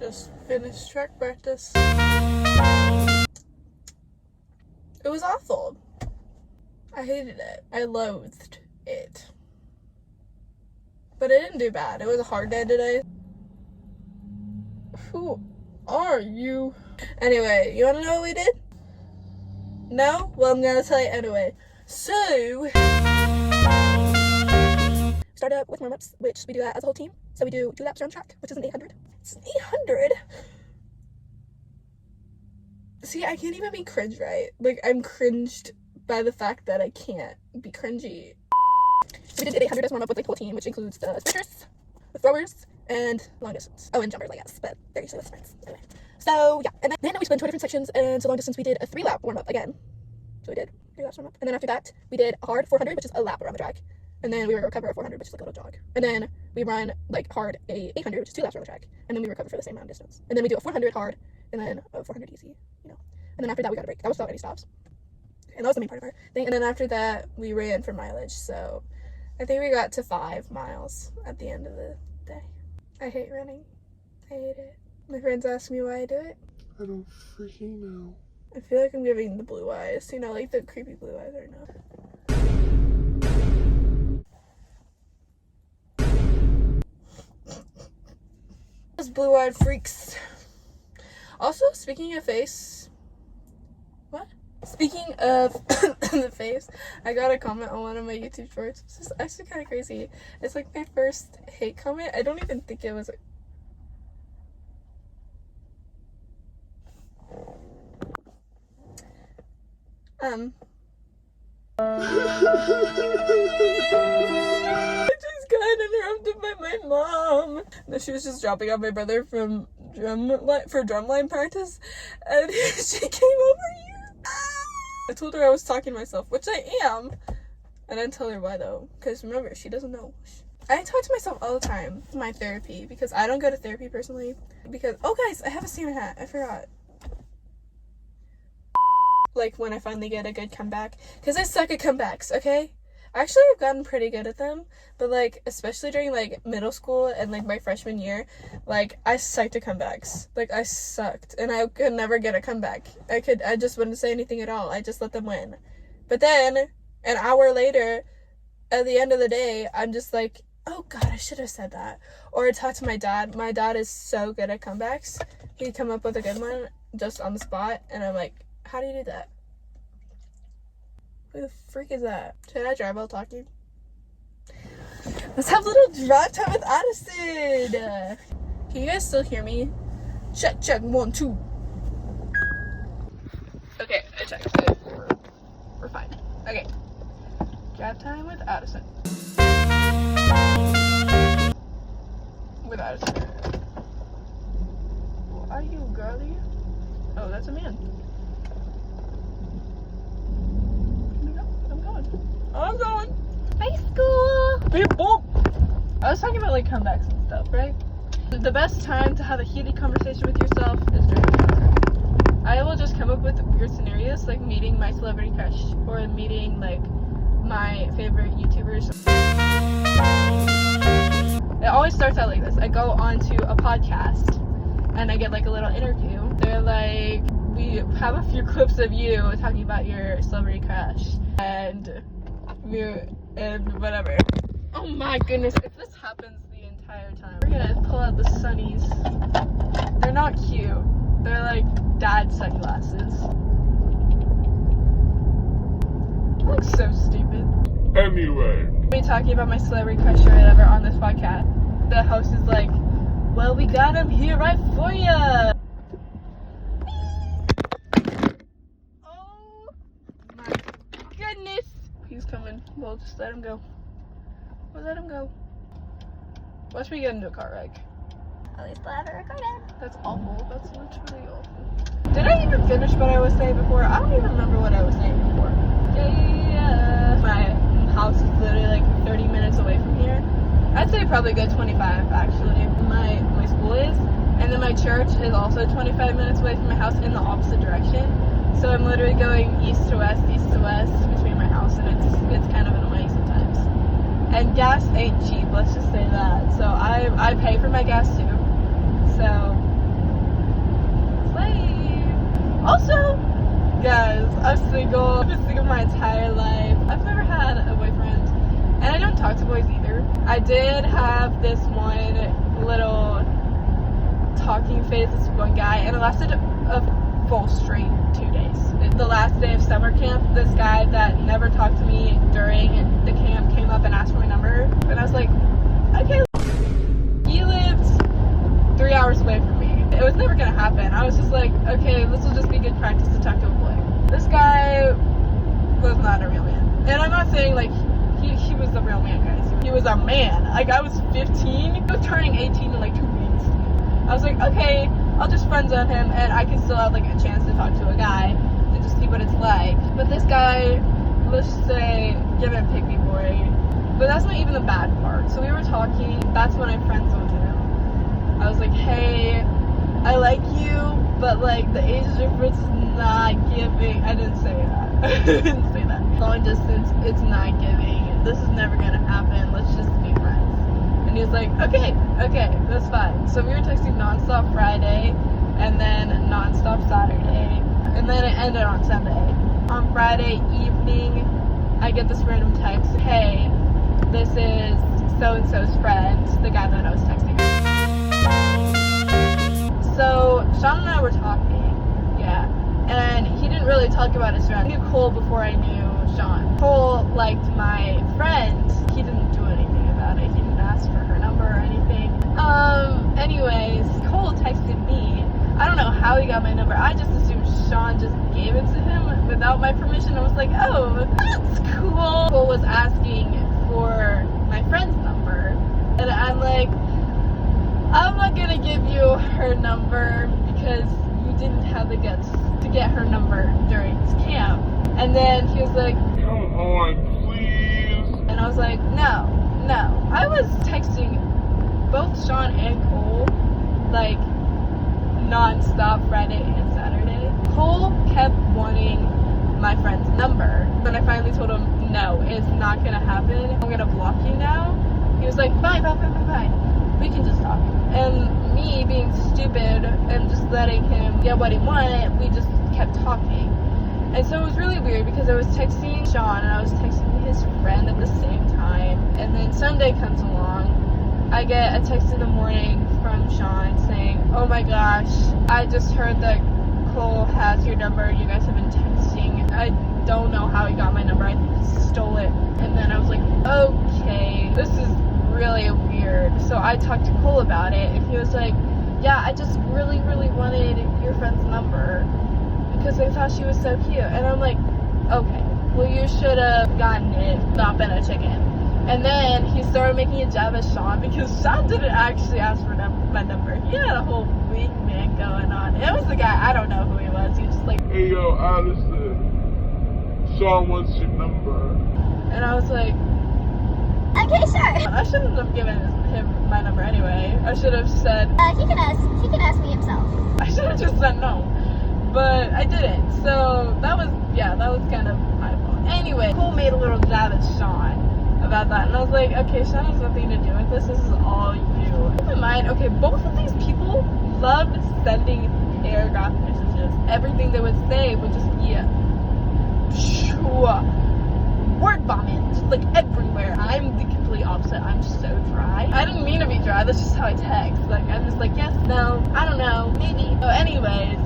Just finished track practice. It was awful. I hated it. I loathed it. But I didn't do bad. It was a hard day today. Who are you? Anyway, you wanna know what we did? No? Well, I'm gonna tell you anyway. So, started up with warm-ups, which we do that as a whole team. So we do 2 laps around the track, which is an 800. It's an 800? See, I can't even be cringe right. Like, I'm cringed by the fact that I can't be cringy. So we did 800 as warm-up with like the whole team, which includes the sprinters, the throwers, and long distance. Oh, and jumpers, I guess, but they're usually with sprints. Anyway. So, yeah. And then we split into 2 different sections, and so long distance we did a 3-lap warm-up again. So we did 3 laps warm-up. And then after that, we did a hard 400, which is a lap around the track. And then we recover a 400, which is like a little jog. And then we run like hard a 800, which is 2 laps around the track. And then we recover for the same amount of distance. And then we do a 400 hard, and then a 400 easy, you know. And then after that, we got a break. That was without any stops. And that was the main part of our thing. And then after that, we ran for mileage. So I think we got to 5 miles at the end of the day. I hate running. I hate it. My friends ask me why I do it. I don't freaking know. I feel like I'm giving the blue eyes. You know, like the creepy blue eyes right now. Those blue-eyed freaks. Also, speaking of face. What? Speaking of the face, I got a comment on one of my YouTube shorts. This is actually kind of crazy. It's like my first hate comment. I don't even think it was. I just got interrupted by my mom. No, she was just dropping off my brother from drumline practice, and she came over here. I told her I was talking to myself, which I am. I didn't tell her why though, because remember, she doesn't know. I talk to myself all the time. It's my therapy, because I don't go to therapy personally. Because, oh guys, I have a Santa hat. I forgot. Like when I finally get a good comeback, because I suck at comebacks, okay? Actually, I've gotten pretty good at them, but like especially during like middle school and like my freshman year, like I sucked at comebacks. Like I sucked, and I could never get a comeback. I just wouldn't say anything at all. I just let them win. But then an hour later, at the end of the day, I'm just like, oh god, I should have said that. Or I talk to my dad. My dad is so good at comebacks. He'd come up with a good one just on the spot, and I'm like, how do you do that? Who the freak is that? Should I drive while talking? Let's have a little drive time with Addison. Can you guys still hear me? Check, 1, 2. Okay, I checked. We're fine. Okay. Drive time with Addison. With Addison. Who are you, girlie? Oh, that's a man. I'm going. High school. People. I was talking about like comebacks and stuff, right? The best time to have a heated conversation with yourself is during the shower. I will just come up with weird scenarios, like meeting my celebrity crush or meeting like my favorite YouTubers. It always starts out like this. I go onto a podcast and I get like a little interview. They're like, we have a few clips of you talking about your celebrity crush and whatever. Oh my goodness, if this happens the entire time, we're gonna pull out the sunnies. They're not cute. They're like dad sunglasses. It looks so stupid. Anyway. Me talking about my celebrity crush or whatever on this podcast. The host is like, well, we got him here right for ya. Oh my goodness. He's coming. We'll just let him go. We'll let him go. Watch me get into a car wreck. At least we'll have it recorded. That's awful. That's literally awful. Did I even finish what I was saying before? I don't even remember what I was saying before. Yeah. My house is literally like 30 minutes away from here. I'd say probably a good 25 actually. My school is. And then my church is also 25 minutes away from my house in the opposite direction. So I'm literally going east to west between my house, and it's kind of annoying sometimes. And gas ain't cheap, let's just say that. So I pay for my gas too. So slay. Also, guys, I'm single. I've been single my entire life. I've never had a boyfriend, and I don't talk to boys either. I did have this one little talking phase with this one guy, and it lasted a full straight 2 days. The last day of summer camp, this guy that never talked to me during the camp came up and asked for my number, and I was like, okay. He lived 3 hours away from me. It was never gonna happen. I was just like, okay, this will just be good practice to talk to a boy. This guy was not a real man. And I'm not saying like he was a real man, guys. He was a man. Like, I was 15. He was turning 18 in like 2 weeks. I was like, okay, I'll just friend zone him and I can still have like a chance to talk to a guy to just see what it's like. But this guy, let's just say, give him pick me boy. But that's not even the bad part. So we were talking, that's when I friend zoned him. I was like, hey, I like you, but like the age difference is not giving. I didn't say that. I didn't say that. Long distance, it's not giving. This is never gonna happen. Let's just be friends. And he was like, okay, that's fine. So we were texting nonstop Friday, and then nonstop Saturday, and then it ended on Sunday. On Friday evening, I get this random text, hey, this is so-and-so's friend, the guy that I was texting. So Sean and I were talking, yeah, and he didn't really talk about his friend. I knew Cole before I knew Sean. Cole liked my friend. He didn't do anything about it. He didn't ask for her number or anything. Anyways, Cole texted me. I don't know how he got my number. I just assumed Sean just gave it to him without my permission. I was like, oh, that's cool. Cole was asking for my friend's number, and I'm like, I'm not gonna give you her number because you didn't have the guts to get her number during camp. And then he was like, Come on, please. and I was like, no. I was texting both Sean and Cole like non-stop Friday and Saturday. Cole kept wanting my friend's number. When I finally told him, no, it's not gonna happen, I'm gonna block you now, he was like, fine, we can just talk. And me being stupid and just letting him get what he wanted, we just kept talking. And so it was really weird because I was texting Sean and I was texting his friend at the same time. And then Sunday comes along. I get a text in the morning from Sean saying, oh my gosh, I just heard that Cole has your number. You guys have been texting. I don't know how he got my number. I think he stole it. And then I was like, okay, this is really weird. So I talked to Cole about it and he was like, yeah, I just really wanted your friend's number because I thought she was so cute. And I'm like, okay, well, you should have gotten it, not been a chicken. And then he started making a jab at Sean because Sean didn't actually ask for my number. He had a whole wingman going on. It was the guy, I don't know who he was. He was just like, Hey, yo, Addison. Sean wants your number. and I was like, Okay, sure. I shouldn't have given him my number anyway. I should have said, He can ask me himself. I should have just said no. But I didn't. So that was kind of my fault. Anyway, Cole made a little jab at Sean about that. And I was like, okay, Sean has nothing to do with this. This is all you. Keep in mind, okay, both of these people loved sending paragraph messages. Everything they would say would just be word vomit, just like everywhere. I'm the complete opposite. I'm so dry. I didn't mean to be dry. That's just how I text. Like, I'm just like, yes, no, I don't know, maybe. So anyways,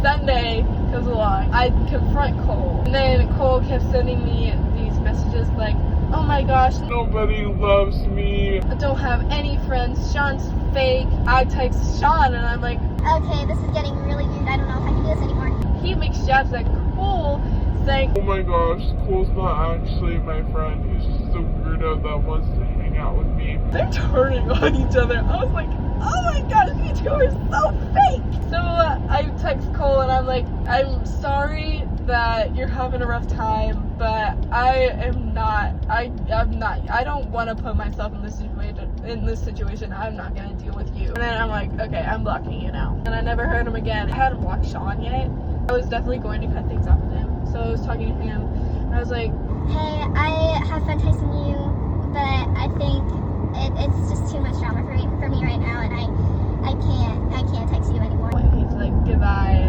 Sunday comes along. I confront Cole. And then Cole kept sending me these messages like, oh my gosh, Nobody loves me. I don't have any friends. Sean's fake. I text Sean and I'm like, Okay, this is getting really weird. I don't know if I can do this anymore. he makes jabs at Cole saying, Oh my gosh, Cole's not actually my friend. He's just a weirdo that wants to hang out with me. they're turning on each other. I was like, oh my gosh, you two are so fake. So I text Cole and I'm like, I'm sorry that you're having a rough time, but I don't want to put myself in this situation. I'm not gonna deal with you. And then I'm like, okay, I'm blocking you now. And I never heard him again. I hadn't blocked Sean yet. I was definitely going to cut things off with him. So I was talking to him and I was like, Hey, I have fun texting you, but I think it's just too much drama for me right now, and I can't text you anymore. I need to like goodbye.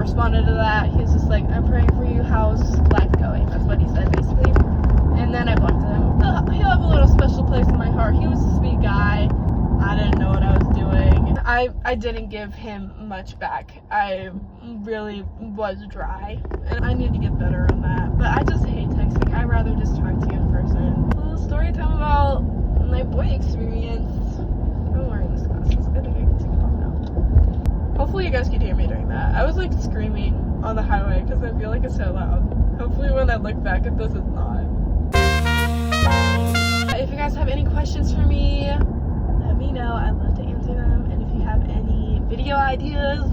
responded to that. He was just like, I'm praying for you. How's life going? That's what he said, basically. And then I blocked him. He'll have a little special place in my heart. He was a sweet guy. I didn't know what I was doing. I didn't give him much back. I really was dry. And I need to get better on that. But I just hate texting. I'd rather just talk to you in person. A little story time about my boy experience. I'm wearing this glasses. I think I can take it off now. Hopefully you guys can hear me doing that. I was like screaming on the highway because I feel like it's so loud. Hopefully when I look back at this, it's not. If you guys have any questions for me, let me know. I'd love to answer them. And if you have any video ideas,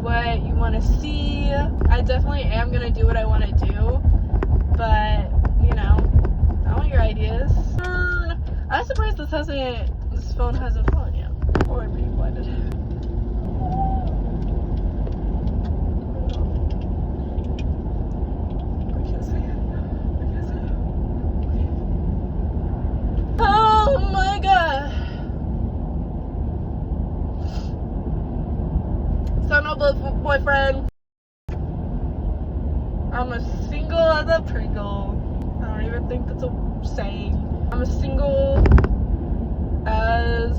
what you want to see, I definitely am going to do what I want to do. But, you know, I want your ideas. I'm surprised this phone hasn't fallen yet. Or I'm being blinded. Oh my god. Son of a boyfriend. I'm as single as a Pringle. I don't even think that's a saying. I'm as single as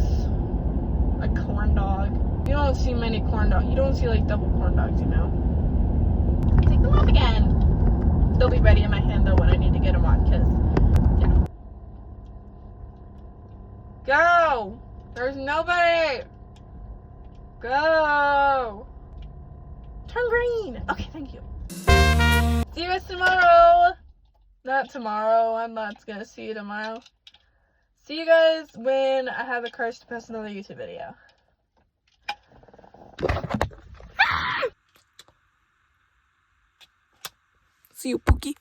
a corn dog. You don't see many corn dogs. You don't see like double corn dogs, you know. Take them off again. They'll be ready in my hand though when I need to get them on, because yeah. Go! There's nobody! Go! Turn green! Okay, thank you. See you guys tomorrow! Not tomorrow, I'm not gonna see you tomorrow. See you guys when I have a courage to post another YouTube video. See you, Pookie.